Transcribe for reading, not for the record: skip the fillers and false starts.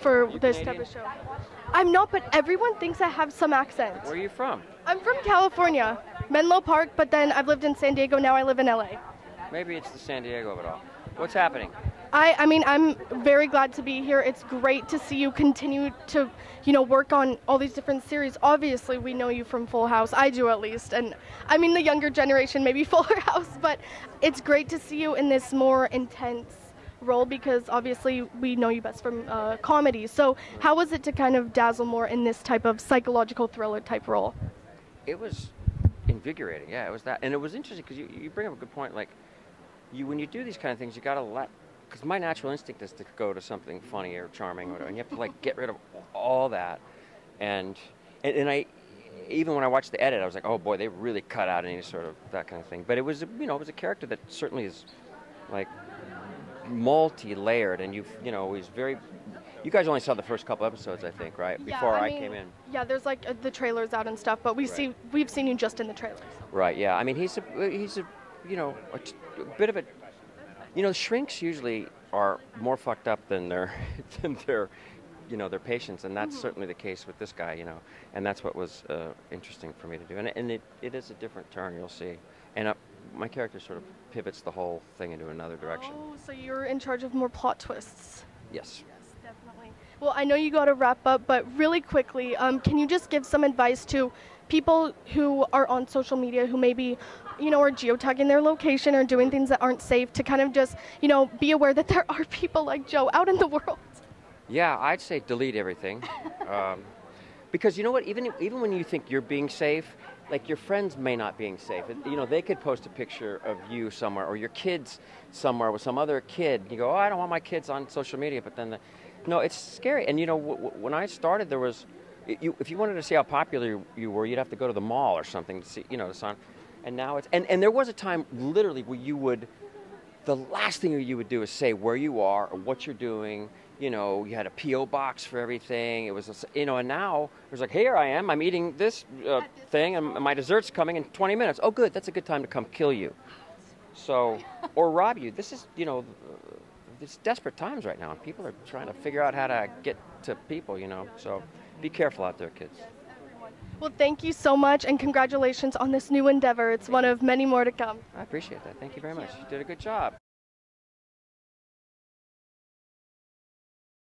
for You this Canadian? type of show. I'm not, but everyone thinks I have some accent. Where are you from? I'm from California, Menlo Park, but then I've lived in San Diego, now I live in LA. Maybe it's the San Diego of it all. What's happening? I mean, I'm very glad to be here. It's great to see you continue to, work on all these different series. Obviously, we know you from Full House. I do, at least. And I mean, the younger generation, maybe Fuller House. But it's great to see you in this more intense role because obviously we know you best from comedy. So how was it to kind of dazzle more in this type of psychological thriller type role? It was invigorating. Yeah, it was that. And it was interesting because you bring up a good point. Like, when you do these kind of things, you got to let... Because my natural instinct is to go to something funny or charming or whatever, and you have to like get rid of all that. And I, even when I watched the edit, I was like, oh boy, they really cut out any sort of that kind of thing. But it was, it was a character that certainly is like multi-layered, and he's very. You guys only saw the first couple episodes, I think, right? Yeah, Before I mean, came in. Yeah, there's like the trailers out and stuff, but we've seen you just in the trailers. Right. Yeah. I mean, he's a bit of a. Shrinks usually are more fucked up than their their patients, and that's certainly the case with this guy, and that's what was interesting for me to do, and it is a different turn, you'll see, and my character sort of pivots the whole thing into another direction. Oh, so you're in charge of more plot twists. Yes. Yes, definitely. Well, I know you got to wrap up, but really quickly, can you just give some advice to people who are on social media who maybe are geotagging their location or doing things that aren't safe to kind of just, be aware that there are people like Joe out in the world? Yeah, I'd say delete everything. Because you know what, even when you think you're being safe, like your friends may not being safe. They could post a picture of you somewhere or your kids somewhere with some other kid. You go, oh, I don't want my kids on social media, but then, no, it's scary. And when I started, there was, if you wanted to see how popular you were, you'd have to go to the mall or something to see, to sign. And now it's, and there was a time literally where the last thing you would do is say where you are or what you're doing. You had a P.O. box for everything. It was, and now it was like, here I am, I'm eating this thing and my dessert's coming in 20 minutes. Oh, good, that's a good time to come kill you. So, or rob you. This is, it's desperate times right now. And people are trying to figure out how to get to people, so be careful out there, kids. Well, thank you so much, and congratulations on this new endeavor. It's one of many more to come. I appreciate that. Thank you very much. You did a good job.